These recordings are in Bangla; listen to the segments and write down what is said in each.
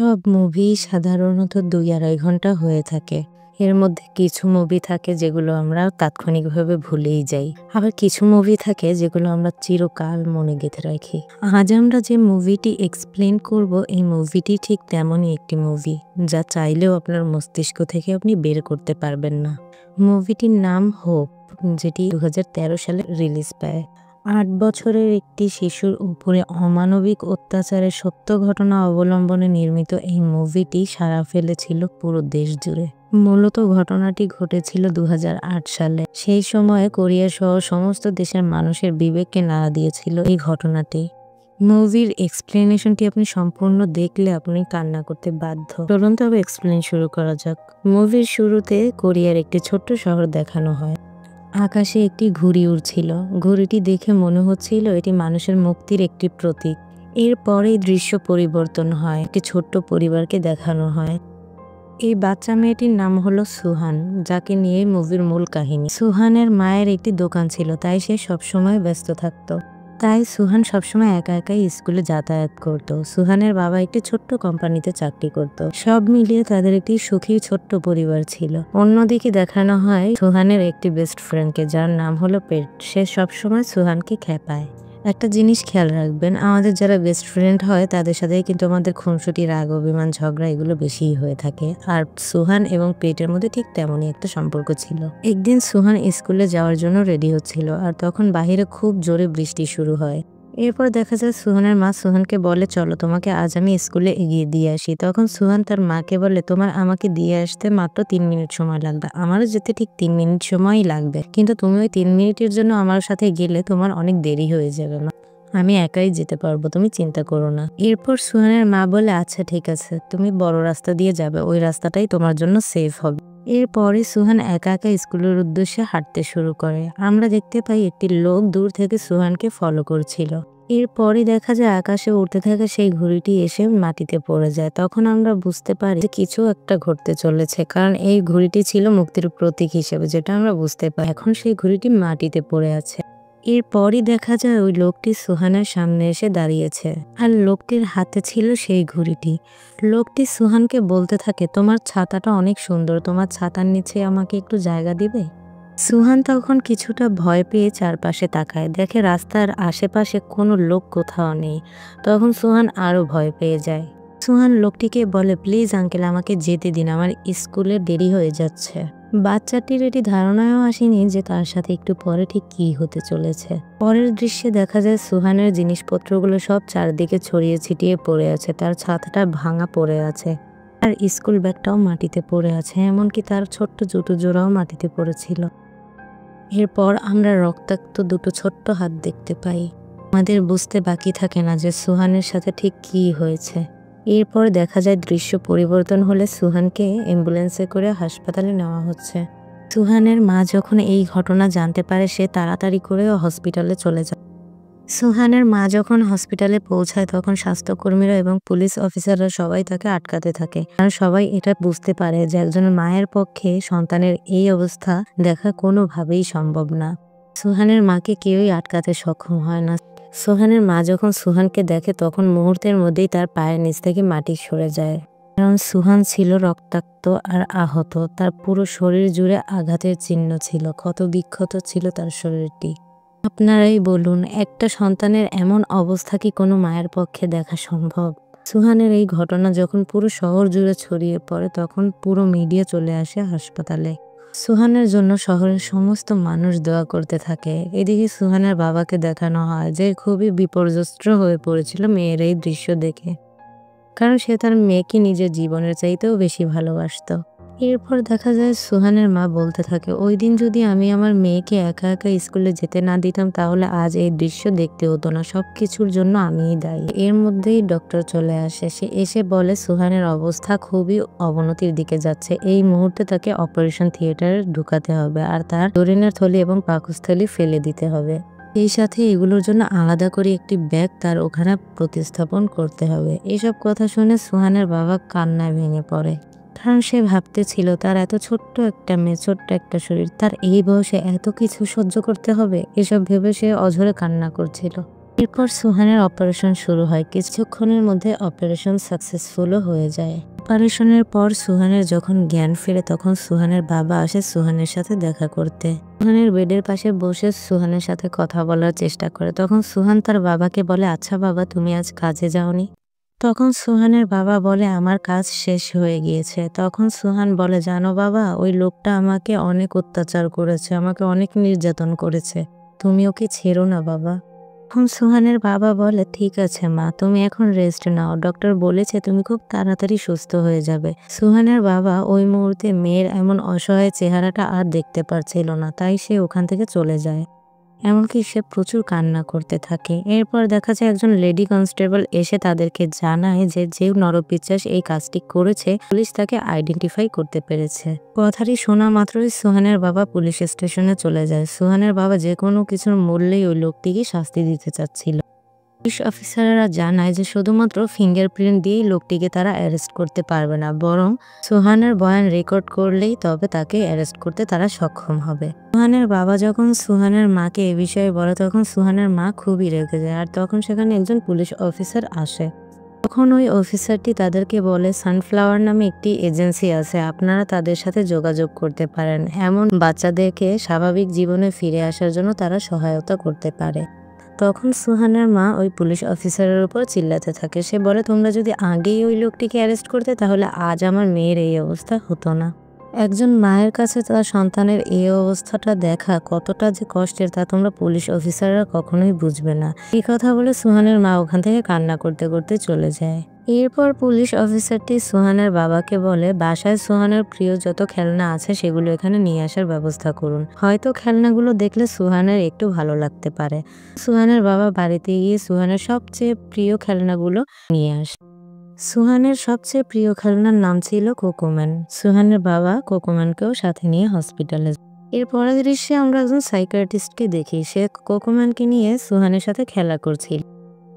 সব মুভি সাধারণত ২-২.৫ ঘন্টা হয়ে থাকে। এর মধ্যে কিছু মুভি থাকে যেগুলো আমরা তাৎক্ষণিকভাবে ভুলেই যাই। আবার কিছু মুভি থাকে যেগুলো আমরা চিরকাল মনে গেঁথে রাখি। আজ আমরা যে মুভিটি এক্সপ্লেন করব এই মুভিটি ঠিক তেমনই একটি মুভি, যা চাইলেও আপনার মস্তিষ্ক থেকে আপনি বের করতে পারবেন না। মুভিটির নাম হোপ, যেটি ২০১৩ সালে রিলিজ পায়। ৮ বছরের একটি শিশুর উপরে অমানবিক অত্যাচারের সত্য ঘটনা অবলম্বনে নির্মিত এই মুভিটি সাড়া ফেলেছিল পুরো দেশ জুড়ে। মূলত ঘটনাটি ঘটেছিল ২০০৮ সালে। সেই সময়ে কোরিয়া সহ সমস্ত দেশের মানুষের বিবেককে নাড়া দিয়েছিল এই ঘটনাটি। মুভির এক্সপ্লেনেশনটি আপনি সম্পূর্ণ দেখলে আপনি কান্না করতে বাধ্য। চলুন তবে এক্সপ্লেন শুরু করা যাক। মুভির শুরুতে কোরিয়ার একটি ছোট্ট শহর দেখানো হয়। আকাশে একটি ঘুড়ি উড়ছিল। ঘুড়িটি দেখে মনে হচ্ছিল এটি মানুষের মুক্তির একটি প্রতীক। এরপরেই দৃশ্য পরিবর্তন হয়। একটি ছোট্ট পরিবারকে দেখানো হয়। এই বাচ্চা মেয়েটির নাম হলো সুহান, যাকে নিয়ে মুভির মূল কাহিনী। সুহানের মায়ের একটি দোকান ছিল, তাই সে সবসময় ব্যস্ত থাকতো। তাই সুহান সবসময় একা একাই স্কুলে যাতায়াত করত। সুহানের বাবা একটি ছোট্ট কোম্পানিতে চাকরি করত। সব মিলিয়ে তাদের একটি সুখী ছোট্ট পরিবার ছিল। অন্যদিকে দেখানো হয় সুহানের একটি বেস্ট ফ্রেন্ডকে, যার নাম হলো পেট। সে সবসময় সুহানকে খেপায়। একটা জিনিস খেয়াল রাখবেন, আমাদের যারা বেস্ট ফ্রেন্ড হয় তাদের সাথে কিন্তু আমাদের খুনসুটি, রাগ, অভিমান, ঝগড়া এগুলো বেশিই হয়ে থাকে। আর সুহান এবং পেটের মধ্যে ঠিক তেমনই একটা সম্পর্ক ছিল। একদিন সুহান স্কুলে যাওয়ার জন্য রেডি হচ্ছিল, আর তখন বাহিরে খুব জোরে বৃষ্টি শুরু হয়। এরপর দেখা যায় সুহানের মা সুহানকে বলে, চলো তোমাকে আজ আমি স্কুলে এগিয়ে দিয়ে আসি। তখন সুহান তার মাকে বলে, তোমার আমাকে দিয়ে আসতে মাত্র ৩ মিনিট সময় লাগবে। আমারও যেতে ঠিক ৩ মিনিট সময়ই লাগবে, কিন্তু তুমি ওই ৩ মিনিটের জন্য আমার সাথে গেলে তোমার অনেক দেরি হয়ে যাবে। না, আমি একাই যেতে পারবো, তুমি চিন্তা করো না। এরপর সুহানের মা বলে, আচ্ছা ঠিক আছে, তুমি বড় রাস্তা দিয়ে যাবে, ওই রাস্তাটাই তোমার জন্য সেফ হবে। এরপরে সুহান একা একা স্কুলের উদ্দেশ্যে হাঁটতে শুরু করে। আমরা দেখতে পাই একটি লোক দূর থেকে সুহানকে ফলো করছিল। এরপরই দেখা যায় আকাশে উড়তে থাকা সেই ঘুড়িটি এসে মাটিতে পড়ে যায়। তখন আমরা বুঝতে পারি যে কিছু একটা ঘটতে চলেছে, কারণ এই ঘুড়িটি ছিল মুক্তির প্রতীক হিসেবে, যেটা আমরা বুঝতে পারি। এখন সেই ঘুড়িটি মাটিতে পড়ে আছে। এরপরই দেখা যায় ওই লোকটি সুহানের সামনে এসে দাঁড়িয়েছে, আর লোকটির হাতে ছিল সেই ঘুড়িটি। লোকটি সুহানকে বলতে থাকে, তোমার ছাতাটা অনেক সুন্দর, তোমার ছাতার নিচে আমাকে একটু জায়গা দিবে? সুহান তখন কিছুটা ভয় পেয়ে চারপাশে তাকায়, দেখে রাস্তার আশেপাশে কোনো লোক কোথাও নেই। তখন সুহান আরো ভয় পেয়ে যায়। সুহান লোকটিকে বলে, প্লিজ আঙ্কেল, আমাকে যেতে দিন, আমার স্কুলে দেরি হয়ে যাচ্ছে। বাচ্চাটির এটি ধারণাও আসেনি যে তার সাথে একটু পরে ঠিক কি হতে চলেছে। পরের দৃশ্যে দেখা যায় সুহানের জিনিসপত্রগুলো সব চারদিকে ছড়িয়ে ছিটিয়ে পড়ে আছে। তার ছাতাটা ভাঙা পড়ে আছে, আর স্কুল ব্যাগটাও মাটিতে পড়ে আছে, এমনকি তার ছোট্ট জুতো জোড়াও মাটিতে পড়েছিল। এরপর আমরা রক্তাক্ত দুটো ছোট্ট হাত দেখতে পাই। আমাদের বুঝতে বাকি থাকে না যে সুহানের সাথে ঠিক কি হয়েছে। এরপর দেখা যায় দৃশ্য পরিবর্তন হলে সুহানকে অ্যাম্বুলেন্সে করে হাসপাতালে নেওয়া হচ্ছে। সুহানের মা যখন এই ঘটনা জানতে পারে, সে তাড়াতাড়ি করে হসপিটালে চলে যায়। সুহানের মা যখন হসপিটালে পৌঁছায়, তখন স্বাস্থ্যকর্মীরা এবং পুলিশ অফিসাররা সবাই তাকে আটকাতে থাকে। আর সবাই এটা বুঝতে পারে যে একজন মায়ের পক্ষে সন্তানের এই অবস্থা দেখা কোনোভাবেই সম্ভব না। সুহানের মাকে কেউই আটকাতে সক্ষম হয় না। সুহানের মা যখন সুহানকে দেখে, তখন মুহূর্তের মধ্যেই তার পায়ের নিচ থেকে মাটি সরে যায়, কারণ সুহান ছিল রক্তাক্ত আর আহত। তার পুরো শরীর জুড়ে আঘাতের চিহ্ন ছিল, ক্ষত বিক্ষত ছিল তার শরীরটি। আপনারাই বলুন, একটা সন্তানের এমন অবস্থা কি কোনো মায়ের পক্ষে দেখা সম্ভব? সুহানের এই ঘটনা যখন পুরো শহর জুড়ে ছড়িয়ে পড়ে, তখন পুরো মিডিয়া চলে আসে হাসপাতালে। সুহানের জন্য শহরের সমস্ত মানুষ দোয়া করতে থাকে। এদিকে সুহানের বাবাকে দেখানো হয়, যে খুবই বিপর্যস্ত হয়ে পড়েছিল মেয়ের এই দৃশ্য দেখে, কারণ সে তার মেয়েকে নিজের জীবনের চাইতেও বেশি ভালোবাসত। এরপর দেখা যায় সুহানের মা বলতে থাকে, ওই দিন যদি আমি আমার মেয়েকে একা একা স্কুলে যেতে না দিতাম, তাহলে আজ এই দৃশ্য দেখতে হতো না, সবকিছুর জন্য আমিই দায়ী। এর মধ্যেই ডক্টর চলে আসে। সে এসে বলে সুহানের অবস্থা খুবই অবনতির দিকে যাচ্ছে, এই মুহূর্তে তাকে অপারেশন থিয়েটারে ঢুকাতে হবে, আর তার শরীরের থলি এবং পাকস্থলী ফেলে দিতে হবে। এই সাথে এগুলোর জন্য আলাদা করে একটি ব্যাগ তার ওখানে প্রতিস্থাপন করতে হবে। এসব কথা শুনে সুহানের বাবা কান্নায় ভেঙে পড়ে, কারণ সে ভাবতে ছিল তার এত ছোট্ট একটা মেয়ে, ছোট্ট একটা শরীর, তার এই বয়সে এত কিছু সহ্য করতে হবে। এসব ভেবে সে অঝরে কান্না করছিল। এরপর সুহানের অপারেশন শুরু হয়। কিছুক্ষণের মধ্যে অপারেশন সাকসেসফুলও হয়ে যায়। অপারেশনের পর সুহানের যখন জ্ঞান ফেরে তখন সুহানের বাবা আসে সুহানের সাথে দেখা করতে। সুহানের বেডের পাশে বসে সুহানের সাথে কথা বলার চেষ্টা করে। তখন সুহান তার বাবাকে বলে, আচ্ছা বাবা, তুমি আজ কাজে যাওনি? তখন সুহানের বাবা বলে, আমার কাজ শেষ হয়ে গিয়েছে। তখন সুহান বলে, জানো বাবা, ওই লোকটা আমাকে অনেক অত্যাচার করেছে, আমাকে অনেক নির্যাতন করেছে, তুমি ওকে ছেড়ো না বাবা। তখন সুহানের বাবা বলে, ঠিক আছে মা, তুমি এখন রেস্ট নাও, ডক্টর বলেছে তুমি খুব তাড়াতাড়ি সুস্থ হয়ে যাবে। সুহানের বাবা ওই মুহূর্তে মেয়ের এমন অসহায় চেহারাটা আর দেখতে পারছিল না, তাই সে ওখান থেকে চলে যায়। এমনকি সে প্রচুর কান্না করতে থাকে। এরপর দেখা যায় একজন লেডি কনস্টেবল এসে তাদেরকে জানায় যে যে নরপিশাচ এই কাজটি করেছে পুলিশ তাকে আইডেন্টিফাই করতে পেরেছে। কথাটি শোনা মাত্রই সুহানের বাবা পুলিশ স্টেশনে চলে যায়। সুহানের বাবা যে কোনো কিছুর মূল্যেই ওই লোকটিকে শাস্তি দিতে চাচ্ছিল। পুলিশ অফিসাররা জানায় যে শুধুমাত্র ফিঙ্গারপ্রিন্ট দিয়েই লোকটিকে তারা অ্যারেস্ট করতে পারবে না, বরং সুহানের বয়ান রেকর্ড করলেই তবে তাকে অ্যারেস্ট করতে তারা সক্ষম হবে। সুহানের বাবা যখন সুহানের মাকে এ বিষয়ে বলে তখন সুহানের মা খুবই রেগে যায়। আর তখন সেখানে একজন পুলিশ অফিসার আসে। তখন ওই অফিসারটি তাদেরকে বলে, সানফ্লাওয়ার নামে একটি এজেন্সি আছে, আপনারা তাদের সাথে যোগাযোগ করতে পারেন, এমন বাচ্চাদেরকে স্বাভাবিক জীবনে ফিরে আসার জন্য তারা সহায়তা করতে পারে। তখন সুহানের মা ওই পুলিশ অফিসারের উপর চিল্লাতে থাকে। সে বলে, তোমরা যদি আগেই ওই লোকটিকে অ্যারেস্ট করতে তাহলে আজ আমার মেয়ের এই অবস্থা হতো না। একজন মায়ের কাছে তার সন্তানের এই অবস্থাটা দেখা কতটা যে কষ্টের তা তোমরা পুলিশ অফিসাররা কখনোই বুঝবে না। এই কথা বলে সুহানের মা ওখান থেকে কান্না করতে করতে চলে যায়। এরপর পুলিশ অফিসারটি সুহানের বাবাকে বলে, বাসায় সুহানের প্রিয় যত খেলনা আছে সেগুলো এখানে নিয়ে আসার ব্যবস্থা করুন, হয়তো খেলনাগুলো দেখলে সুহানের একটু ভালো লাগতে পারে। সুহানের বাবা বাড়িতে গিয়ে সুহানের সবচেয়ে প্রিয় খেলনাগুলো নিয়ে আসে। সুহানের সবচেয়ে প্রিয় খেলনার নাম ছিল কোকোম্যান। সুহানের বাবা কোকোম্যানকেও সাথে নিয়ে হসপিটালে যায়। এর পরের দৃশ্যে আমরা একজন সাইকিয়াট্রিস্টকে দেখি। সে কোকোম্যানকে নিয়ে সুহানের সাথে খেলা করছিল।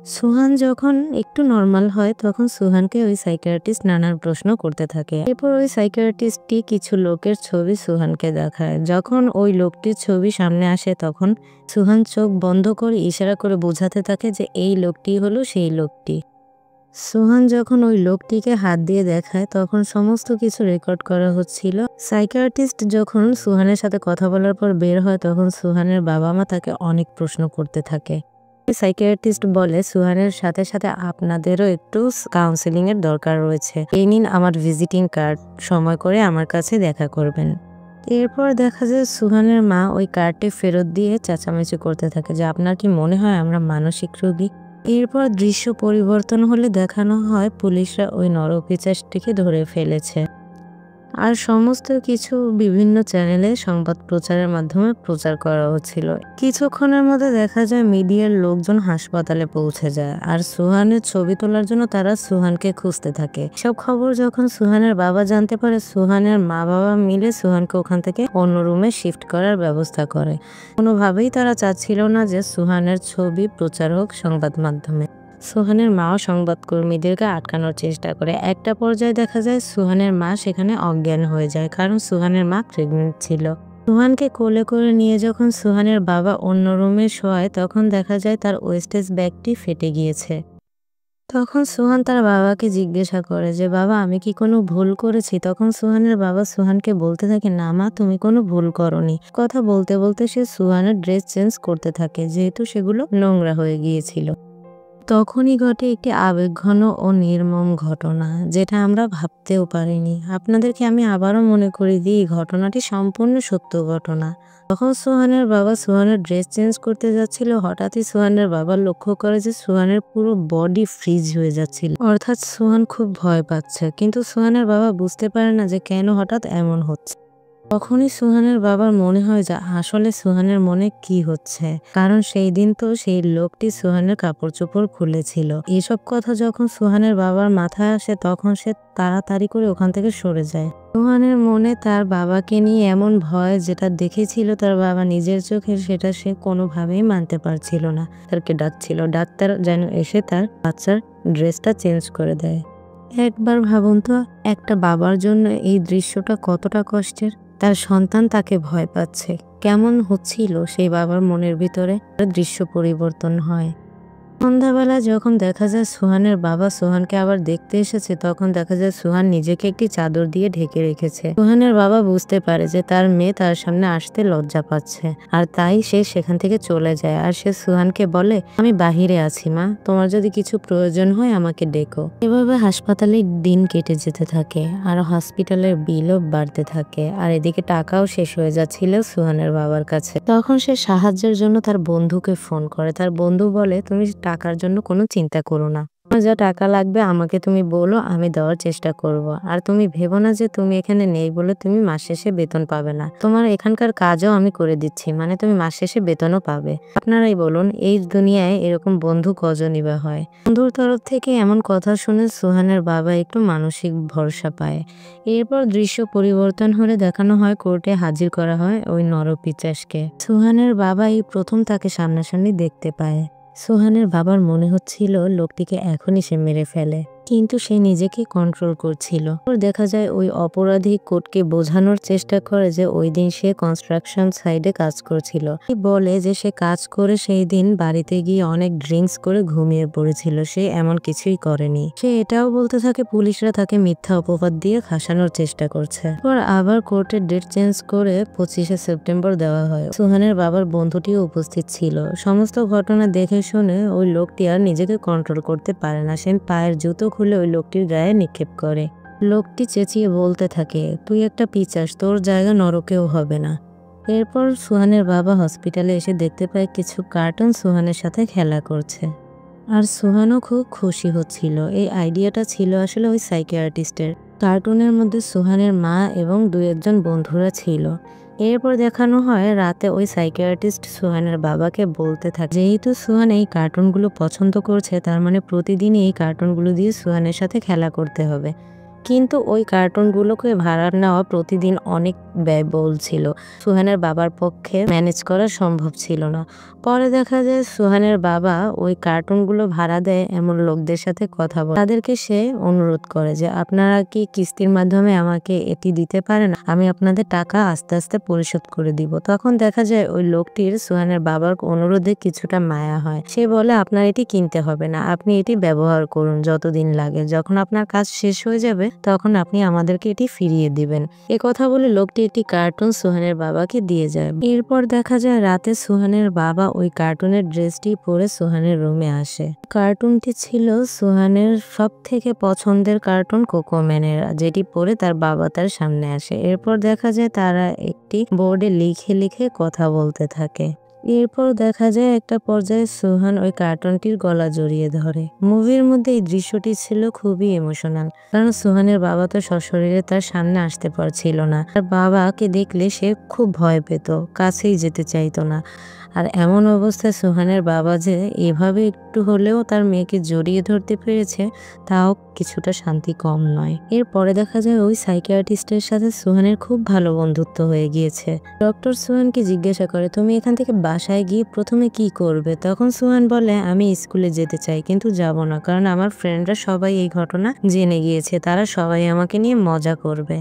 সুহান যখন একটু নর্মাল হয় তখন সুহানকে ওই সাইকিয়াট্রিস্ট নানান প্রশ্ন করতে থাকে। এরপর ওই সাইকিয়াট্রিস্টটি কিছু লোকের ছবি সুহানকে দেখায়। যখন ওই লোকটির ছবি সামনে আসে তখন সুহান চোখ বন্ধ করে ইশারা করে বোঝাতে থাকে যে এই লোকটি হলো সেই লোকটি। সুহান যখন ওই লোকটিকে হাত দিয়ে দেখায় তখন সমস্ত কিছু রেকর্ড করা হচ্ছিল। সাইকিয়াট্রিস্ট যখন সুহানের সাথে কথা বলার পর বের হয় তখন সুহানের বাবা মা তাকে অনেক প্রশ্ন করতে থাকে। সাইকিয়াট্রিস্ট বলে, সুহানের সাথে সাথে আপনাদেরও একটু কাউন্সেলিং এর দরকার রয়েছে, এই নিন আমার ভিজিটিং কার্ড, সময় করে আমার কাছে দেখা করবেন। এরপর দেখা যায় সুহানের মা ওই কার্ডটি ফেরত দিয়ে চেঁচামেচি করতে থাকে যে আপনার কি মনে হয় আমরা মানসিক রোগী? এরপর দৃশ্য পরিবর্তন হলে দেখানো হয় পুলিশরা ওই নরপিশাচটিকে ধরে ফেলেছে। আর সমস্ত কিছু বিভিন্ন চ্যানেলে সংবাদ প্রচারের মাধ্যমে প্রচার করা হচ্ছিল। কিছুক্ষণের মধ্যে দেখা যায় মিডিয়ার লোকজন হাসপাতালে পৌঁছে যায় আর সুহানের ছবি তোলার জন্য তারা সুহানকে খুঁজতে থাকে। সব খবর যখন সুহানের বাবা জানতে পারে সুহানের মা বাবা মিলে সুহানকে ওখান থেকে অন্য রুমে শিফট করার ব্যবস্থা করে। কোনোভাবেই তারা চাচ্ছিল না যে সুহানের ছবি প্রচার হোক সংবাদ মাধ্যমে। সুহানের মাও সংবাদকর্মীদেরকে আটকানোর চেষ্টা করে। একটা পর্যায়ে দেখা যায় সুহানের মা সেখানে অজ্ঞান হয়ে যায়, কারণ সুহানের মা প্রেগনেন্ট ছিল। সুহানকে কোলে করে নিয়ে যখন সুহানের বাবা অন্য রুমে শোয় তখন দেখা যায় তার ওয়েস্টেজ ব্যাগটি ফেটে গিয়েছে। তখন সুহান তার বাবাকে জিজ্ঞাসা করে যে বাবা, আমি কি কোনো ভুল করেছি? তখন সুহানের বাবা সুহানকে বলতে থাকে, না মা, তুমি কোনো ভুল করনি। কথা বলতে বলতে সে সুহানের ড্রেস চেঞ্জ করতে থাকে যেহেতু সেগুলো নোংরা হয়ে গিয়েছিল। তখনই ঘটে একটি আবেগঘন ও নির্মম ঘটনা, যেটা আমরা ভাবতেও পারিনি। আপনাদেরকে আমি আবারও মনে করিয়ে দিই, এই ঘটনাটি সম্পূর্ণ সত্য ঘটনা। তখন সুহানের বাবা সুহানের ড্রেস চেঞ্জ করতে যাচ্ছিল, হঠাৎই সুহানের বাবা লক্ষ্য করে যে সুহানের পুরো বডি ফ্রিজ হয়ে যাচ্ছিল, অর্থাৎ সুহান খুব ভয় পাচ্ছে। কিন্তু সুহানের বাবা বুঝতে পারে না যে কেন হঠাৎ এমন হচ্ছে। তখনই সুহানের বাবার মনে হয় যে আসলে সুহানের মনে কি হচ্ছে, কারণ সেই দিন তো সেই লোকটি সুহানের কাপড় চোপড় খুলেছিল। এসব কথা যখন সুহানের বাবার মাথায় আসে তখন সে তাড়াতাড়ি করে ওখান থেকে সরে যায়। সুহানের মনে তার বাবাকে নিয়ে এমন ভয় যেটা দেখেছিল তার বাবা নিজের চোখে, সেটা সে কোনোভাবেই মানতে পারছিল না। তাকে ডাকছিল, ডাক্তার যেন এসে তার বাচ্চার ড্রেসটা চেঞ্জ করে দেয়। একবার ভাবুন তো, একটা বাবার জন্য এই দৃশ্যটা কতটা কষ্টের। তার সন্তান তাকে ভয় পাচ্ছে, কেমন হচ্ছিল সেই বাবার মনের ভিতরে। দৃশ্য পরিবর্তন হয়। সন্ধ্যাবেলা যখন দেখা যায় সুহানের বাবা সুহানকে আবার দেখতে এসেছে, তখন দেখা যায় সুহান নিজেকে একটি চাদর দিয়ে ঢেকে রেখেছে। সুহানের বাবা বুঝতে পারে যে তার মেয়ে তার সামনে আসতে লজ্জা পাচ্ছে, আর তাই সে সেখান থেকে চলে যায়। আর সে সুহানকে বলে, আমি বাহিরে আছি মা, তোমার যদি কিছু প্রয়োজন হয় আমাকে ডেকো। এভাবে হাসপাতালে দিন কেটে যেতে থাকে, আর হসপিটালের বিলও বাড়তে থাকে, আর এদিকে টাকাও শেষ হয়ে যাচ্ছিল সুহানের বাবার কাছে। তখন সে সাহায্যের জন্য তার বন্ধুকে ফোন করে। তার বন্ধু বলে, তুমি টাকার জন্য কোনো চিন্তা করো না, তোমার যা টাকা লাগবে আমাকে তুমি বলো, আমি দেওয়ার চেষ্টা করব। আর তুমি ভেবো না যে তুমি এখানে নেই বলে তুমি মাস শেষে বেতন পাবে না, তোমার এখানকার কাজও আমি করে দিচ্ছি, মানে তুমি মাস শেষে বেতনও পাবে। আপনারাই বলুন, এই দুনিয়ায় এরকম বন্ধু কজনই বা হয়। বন্ধুর তরফ থেকে এমন কথা শুনে সুহানের বাবা একটু মানসিক ভরসা পায়। এরপর দৃশ্য পরিবর্তন হলে দেখানো হয় কোর্টে হাজির করা হয় ওই নরপিচাসকে। সুহানের বাবা এই প্রথম তাকে সামনাসামনি দেখতে পায়। সুহানের বাবার মনে হচ্ছিল লোকটিকে এখনই সে মেরে ফেলে, কিন্তু সে নিজেকে কন্ট্রোল করছিল। দেখা যায় ওই অপরাধী কোর্টকে বোঝানোর চেষ্টা করে যে ওই দিন সে কনস্ট্রাকশন সাইডে কাজ করছিল। বলে যে সে কাজ করে সেই দিন বাড়িতে গিয়ে অনেক ড্রিঙ্কস করে ঘুমিয়ে পড়েছিল, সে এমন কিছুই করেনি। সে এটাও বলতে থাকে পুলিশরা তাকে মিথ্যা অপবাদ দিয়ে ফাঁসানোর চেষ্টা করছে। পর আবার কোর্টের ডেট চেঞ্জ করে 25শে সেপ্টেম্বর দেওয়া হয়। সুহানের বাবার বন্ধুটিও উপস্থিত ছিল। সমস্ত ঘটনা দেখে শুনে ওই লোকটি আর নিজেকে কন্ট্রোল করতে পারে না, সে পায়ের জুতো খুলে ওই লোকটির গায়ে নিক্ষেপ করে। লোকটি চেঁচিয়ে বলতে থাকে, তুই একটা পিচাস, তোর জায়গা নরকেও হবে না। এরপর সুহানের বাবা হসপিটালে এসে দেখতে পায় কিছু কার্টুন সুহানের সাথে খেলা করছে, আর সুহানও খুব খুশি হচ্ছিল। এই আইডিয়াটা ছিল আসলে ওই সাইকিয়াট্রিস্টের। কার্টুনের মধ্যে সুহানের মা এবং 2-1 বন্ধুরা ছিল। এরপর দেখানো হয় রাতে ওই সাইকিয়াট্রিস্ট সুহানের বাবাকে বলতে থাকে, যেহেতু সুহান এই কার্টুনগুলো পছন্দ করছে, তার মানে প্রতিদিনই এই কার্টুনগুলো দিয়ে সুহানের সাথে খেলা করতে হবে। কিন্তু ওই কার্টুনগুলোকে ভাড়া নেওয়া প্রতিদিন অনেক ব্যয়বহুল ছিল, সুহানের বাবার পক্ষে ম্যানেজ করা সম্ভব ছিল না। পরে দেখা যায় সুহানের বাবা ওই কার্টুনগুলো ভাড়া দেয় এমন লোকদের সাথে কথা বলে। তাদেরকে সে অনুরোধ করে যে আপনারা কি কিস্তির মাধ্যমে আমাকে এটি দিতে পারেন, আমি আপনাদের টাকা আস্তে আস্তে পরিশোধ করে দিব। তখন দেখা যায় ওই লোকটির সুহানের বাবার অনুরোধে কিছুটা মায়া হয়। সে বলে, আপনার এটি কিনতে হবে না, আপনি এটি ব্যবহার করুন যতদিন লাগে, যখন আপনার কাজ শেষ হয়ে যাবে তখন আপনি আমাদেরকে এটি ফিরিয়ে দিবেন। এ কথা বলে লোকটি একটি কার্টুন সুহানের বাবাকে দিয়ে যায়। এরপর দেখা যায় রাতে সুহানের বাবা ওই কার্টুনের ড্রেসটি পরে সুহানের রুমে আসে। কার্টুনটি ছিল সুহানের সব থেকে পছন্দের কার্টুন কোকোম্যানের, যেটি পরে তার বাবা তার সামনে আসে। এরপর দেখা যায় তারা একটি বোর্ডে লিখে লিখে কথা বলতে থাকে। এরপর দেখা যায় একটা পর্যায়ে সুহান ওই কার্টুনটির গলা জড়িয়ে ধরে। মুভির মধ্যে এই দৃশ্যটি ছিল খুবই ইমোশনাল, কারণ সুহানের বাবা তো সশরীরে তার সামনে আসতে পারছিল না। তার বাবাকে দেখলে সে খুব ভয় পেত, কাছেই যেতে চাইতো না। আর এমন অবস্থায় সুহানের বাবা যে এভাবে একটু হলেও তার মেয়েকে জড়িয়ে ধরতে পেরেছে, তাও কিছুটা শান্তি কম নয়। এরপরে দেখা যায় ওই সাইকিয়াট্রিস্টের সাথে সুহানের খুব ভালো বন্ধুত্ব হয়ে গিয়েছে। ডক্টর সুহানকে জিজ্ঞাসা করে, তুমি এখান থেকে বাসায় গিয়ে প্রথমে কি করবে? তখন সুহান বলে, আমি স্কুলে যেতে চাই, কিন্তু যাব না, কারণ আমার ফ্রেন্ডরা সবাই এই ঘটনা জেনে গিয়েছে, তারা সবাই আমাকে নিয়ে মজা করবে।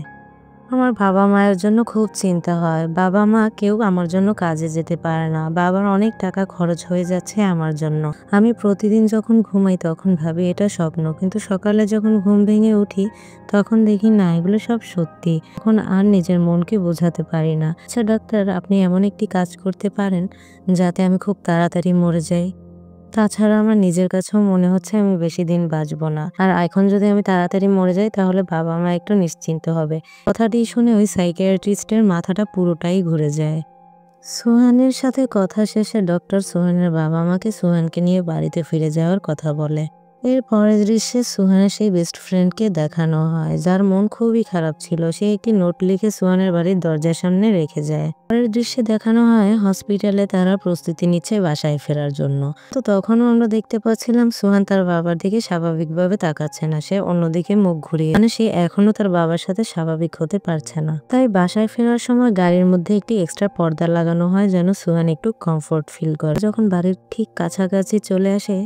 আমার বাবা মায়ের জন্য খুব চিন্তা হয়, বাবা মা কেউ আমার জন্য কাজে যেতে পারে না, বাবার অনেক টাকা খরচ হয়ে যাচ্ছে আমার জন্য। আমি প্রতিদিন যখন ঘুমাই তখন ভাবি এটা স্বপ্ন, কিন্তু সকালে যখন ঘুম ভেঙে উঠি তখন দেখি না, এগুলো সব সত্যি। এখন আর নিজের মনকে বোঝাতে পারি না। আচ্ছা ডাক্তার, আপনি এমন একটি কাজ করতে পারেন যাতে আমি খুব তাড়াতাড়ি মরে যাই। তাছাড়া আমার নিজের কাছেও মনে হচ্ছে আমি বেশি দিন বাঁচবো না, আর এখন যদি আমি তাড়াতাড়ি মরে যাই তাহলে বাবা মা একটু নিশ্চিন্ত হবে। কথাটি শুনে ওই সাইকিয়াট্রিস্টের মাথাটা পুরোটাই ঘুরে যায়। সুহানের সাথে কথা শেষে ডক্টর সুহানের বাবা মাকে সুহানকে নিয়ে বাড়িতে ফিরে যাওয়ার কথা বলে। এর পরের দৃশ্যে সুহানের সেই বেস্ট ফ্রেন্ডকে দেখানো হয়, যার মন খুবই খারাপ ছিল। সে একটি নোট লিখে সুহানের বাড়ির দরজার সামনে রেখে যায়। পরের দৃশ্যে দেখানো হয় হসপিটালে তারা প্রস্তুতি নিচ্ছে বাসায় ফেরার জন্য। তো তখনও আমরা দেখতে পাচ্ছিলাম সুহান তার বাবার দিকে স্বাভাবিকভাবে তাকাচ্ছে না, সে অন্যদিকে মুখ ঘুরিয়ে, মানে সে এখনো তার বাবার সাথে স্বাভাবিক হতে পারছে না। তাই বাসায় ফেরার সময় গাড়ির মধ্যে একটি এক্সট্রা পর্দা লাগানো হয় যেন সুহান একটু কমফোর্ট ফিল করে। যখন বাড়ির ঠিক কাছাকাছি চলে আসে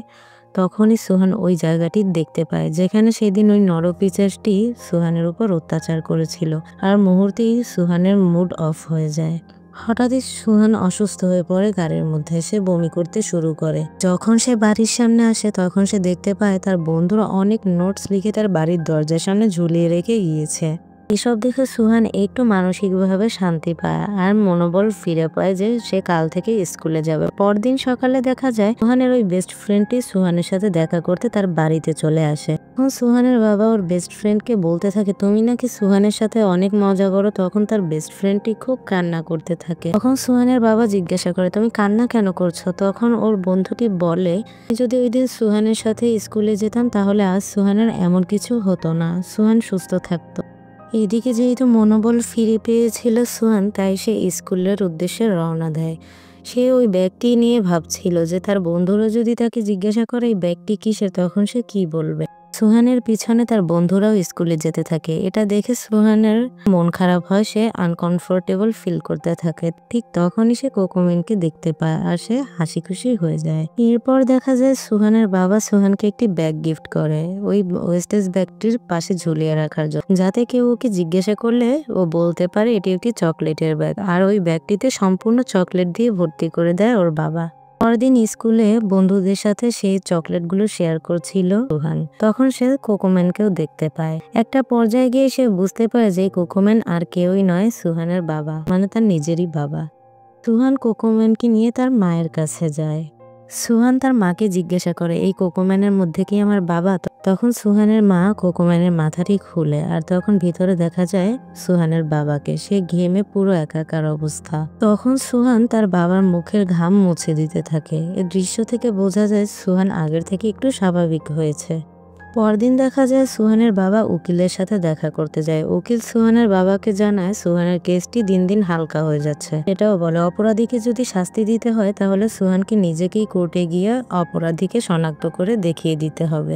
তখনই সুহান ওই জায়গাটি দেখতে পায় যেখানে সেদিন ওই নরপিচাসটি সুহানের উপর অত্যাচার করেছিল, আর মুহূর্তেই সুহানের মুড অফ হয়ে যায়। হঠাৎই সুহান অসুস্থ হয়ে পড়ে গাড়ির মধ্যে। সে বমি করতে শুরু করে। যখন সে বাড়ির সামনে আসে তখন সে দেখতে পায় তার বন্ধুরা অনেক নোটস লিখে তার বাড়ির দরজার সামনে ঝুলিয়ে রেখে গিয়েছে। এসব দেখে সুহান একটু মানসিকভাবে শান্তি পায় আর মনোবল ফিরে পায় যে সে কাল থেকে স্কুলে যাবে। পরদিন সকালে দেখা যায় সুহানের ওই বেস্ট ফ্রেন্ডটি সুহানের সাথে দেখা করতে তার বাড়িতে চলে আসে। তখন সুহানের বাবা ওর বেস্ট ফ্রেন্ডকে বলতে থাকে, তুমি নাকি সুহানের সাথে অনেক মজা করো। তখন তার বেস্ট ফ্রেন্ডটি খুব কান্না করতে থাকে। তখন সুহানের বাবা জিজ্ঞাসা করে, তুমি কান্না কেন করছো? তখন ওর বন্ধুটি বলে, যদি ওই দিন সুহানের সাথে স্কুলে যেতাম তাহলে আজ সুহানের এমন কিছু হতো না, সুহান সুস্থ থাকতো। এদিকে যেহেতু মনোবল ফিরে পেয়েছিল সুহান, তাই সে স্কুলের উদ্দেশ্যে রওনা দেয়। সে ওই ব্যাগটি নিয়ে ভাবছিল যে তার বন্ধুরা যদি তাকে জিজ্ঞাসা করে এই ব্যাগটি কিসের, তখন সে কি বলবে। সুহানের পিছনে তার বন্ধুরাও স্কুলে যেতে থাকে। এটা দেখে সুহানের মন খারাপ হয়, সে আনকমফোর্টেবল ফিল করতে থাকে। ঠিক তখনই সে কোকোমিনকে দেখতে পায় আর সে হাসি খুশি হয়ে যায়। এরপর দেখা যায় সুহানের বাবা সুহানকে একটি ব্যাগ গিফট করে, ওই ওয়েস্টেজ ব্যাগটির পাশে ঝুলিয়ে রাখার জন্য, যাতে কেউ ওকে জিজ্ঞাসা করলে ও বলতে পারে এটি একটি চকলেটের ব্যাগ। আর ওই ব্যাগটিতে সম্পূর্ণ চকলেট দিয়ে ভর্তি করে দেয় ওর বাবা। পরদিন স্কুলে বন্ধুদের সাথে সেই চকলেটগুলো শেয়ার করছিল সুহান। তখন সে কোকোম্যানকেও দেখতে পায়। একটা পর্যায়ে গিয়ে সে বুঝতে পারে যে কোকোম্যান আর কেউই নয়, সুহানের বাবা, মানে তার নিজেরই বাবা। সুহান কোকোম্যানকে নিয়ে তার মায়ের কাছে যায়। সুহান তার মাকে জিজ্ঞাসা করে, এই কোকোম্যানের মধ্যে কি আমার বাবা? তখন সুহানের মা কোকোম্যানের মাথাটি খুলে আর তখন ভিতরে দেখা যায় সুহানের বাবাকে। সে ঘেমে পুরো একাকার অবস্থা। তখন সুহান তার বাবার মুখের ঘাম মুছে দিতে থাকে। এই দৃশ্য থেকে বোঝা যায় সুহান আগের থেকে একটু স্বাভাবিক হয়েছে। পরদিন দেখা যায় সুহানের বাবা উকিলের সাথে দেখা করতে যায়। উকিল সুহানের বাবাকে জানায় সুহানের কেসটি দিন দিন হালকা হয়ে যাচ্ছে। এটাও বলে অপরাধীকে যদি শাস্তি দিতে হয় তাহলে সুহানকে নিজেকেই কোর্টে গিয়ে অপরাধীকে শনাক্ত করে দেখিয়ে দিতে হবে।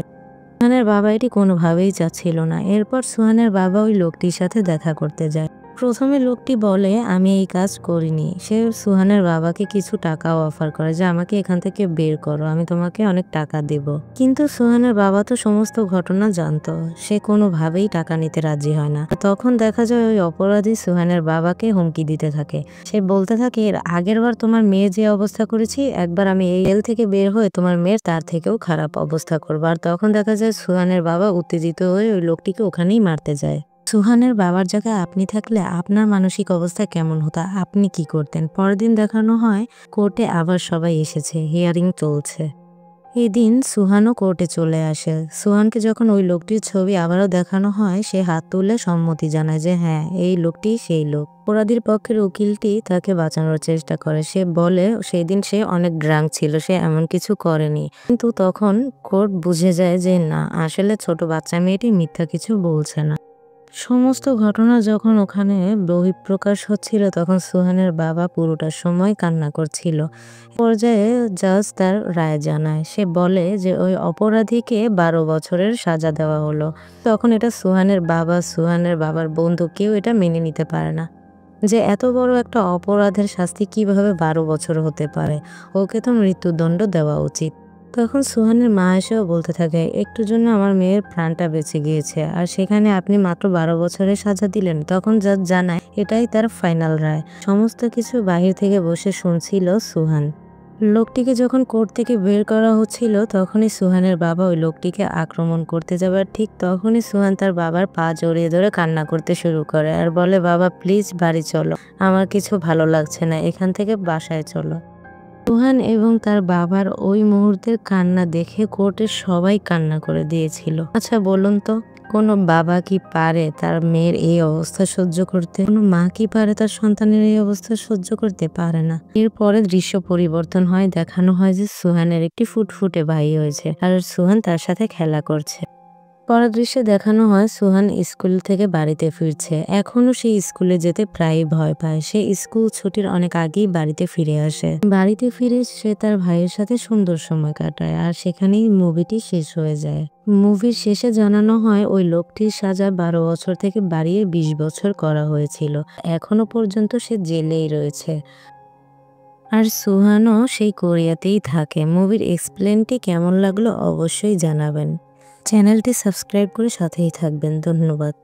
সুহানের বাবা এটি কোনোভাবেই চাচ্ছিল না। এরপর সুহানের বাবা ওই লোকটির সাথে দেখা করতে যায়। প্রথমে লোকটি বলে, আমি এই কাজ করিনি। সে সুহানের বাবাকে কিছু টাকাও অফার করে যে আমাকে এখান থেকে বের করো, আমি তোমাকে অনেক টাকা দেব। কিন্তু সুহানের বাবা তো সমস্ত ঘটনা জানতো, সে কোনোভাবেই টাকা নিতে রাজি হয় না। তখন দেখা যায় ওই অপরাধী সুহানের বাবাকে হুমকি দিতে থাকে। সে বলতে থাকে, এর আগের বার তোমার মেয়ে যে অবস্থা করেছি, একবার আমি এই জেল থেকে বের হয়ে তোমার মেয়ের তার থেকেও খারাপ অবস্থা করবো। আর তখন দেখা যায় সুহানের বাবা উত্তেজিত হয়ে ওই লোকটিকে ওখানেই মারতে যায়। সুহানের বাবার জায়গায় আপনি থাকলে আপনার মানসিক অবস্থা কেমন হতো, আপনি কি করতেন? পরের দিন দেখানো হয় কোর্টে আবার সবাই এসেছে, হিয়ারিং চলছে। এদিন সুহানও কোর্টে চলে আসে। সুহানকে যখন ওই লোকটির ছবি আবারও দেখানো হয়, সে হাত তুলে সম্মতি জানায় যে হ্যাঁ, এই লোকটি সেই লোক। অপরাধীর পক্ষের উকিলটি তাকে বাঁচানোর চেষ্টা করে। সে বলে সেই দিন সে অনেক ড্রাঙ্ক ছিল, সে এমন কিছু করেনি। কিন্তু তখন কোর্ট বুঝে যায় যে না, আসলে ছোট বাচ্চা মেয়েটি মিথ্যা কিছু বলছে না। সমস্ত ঘটনা যখন ওখানে বহিঃপ্রকাশ হচ্ছিল তখন সুহানের বাবা পুরোটা সময় কান্না করছিল। পর্যায়ে জাজ তার রায় জানায়। সে বলে যে ওই অপরাধীকে 12 বছরের সাজা দেওয়া হলো। তখন এটা সুহানের বাবা, সুহানের বাবার বন্ধু কেউ এটা মেনে নিতে পারে না যে এত বড় একটা অপরাধের শাস্তি কিভাবে 12 বছর হতে পারে, ওকে তো মৃত্যুদণ্ড দেওয়া উচিত। তখন সুহানের মা এসেও বলতে থাকে, একটু জন্য আমার মেয়ের প্রাণটা বেঁচে গিয়েছে আর সেখানে আপনি মাত্র 12 বছরের সাজা দিলেন। তখন জাজ জানায় এটাই তার ফাইনাল রায়। সমস্ত কিছু বাহির থেকে বসে শুনছিল সুহান। লোকটিকে যখন কোর্ট থেকে বের করা হচ্ছিল তখনই সুহানের বাবা ওই লোকটিকে আক্রমণ করতে যাবার ঠিক তখনই সুহান তার বাবার পা জড়িয়ে ধরে কান্না করতে শুরু করে আর বলে, বাবা প্লিজ বাড়ি চলো, আমার কিছু ভালো লাগছে না, এখান থেকে বাসায় চলো। সুহান এবং তার বাবার ওই মুহূর্তের কান্না দেখে কোর্টের সবাই কান্না করে দিয়েছিল। আচ্ছা বলুন তো, কোনো বাবা কি পারে তার মেয়ের এই অবস্থা সহ্য করতে? কোনো মা কি পারে তার সন্তানের এই অবস্থা সহ্য করতে? পারে না। এরপরে দৃশ্য পরিবর্তন হয়, দেখানো হয় যে সুহানের একটি ফুটফুটে ভাই হয়েছে আর সুহান তার সাথে খেলা করছে। পরের দৃশ্যে দেখানো হয় সুহান স্কুল থেকে বাড়িতে ফিরছে। এখনো সে স্কুলে যেতে প্রায় ভয় পায়। সে স্কুল ছুটির অনেক আগেই বাড়িতে ফিরে আসে। বাড়িতে ফিরে সে তার ভাইয়ের সাথে সুন্দর সময় কাটায় আর সেখানেই মুভিটি শেষ হয়ে যায়। মুভির শেষে জানানো হয় ওই লোকটির সাজা 12 বছর থেকে বাড়িয়ে 20 বছর করা হয়েছিল। এখনো পর্যন্ত সে জেলেই রয়েছে আর সুহানও সেই কোরিয়াতেই থাকে। মুভির এক্সপ্লেনটি কেমন লাগলো অবশ্যই জানাবেন। চ্যানেলটি সাবস্ক্রাইব করে সাথেই থাকবেন। ধন্যবাদ।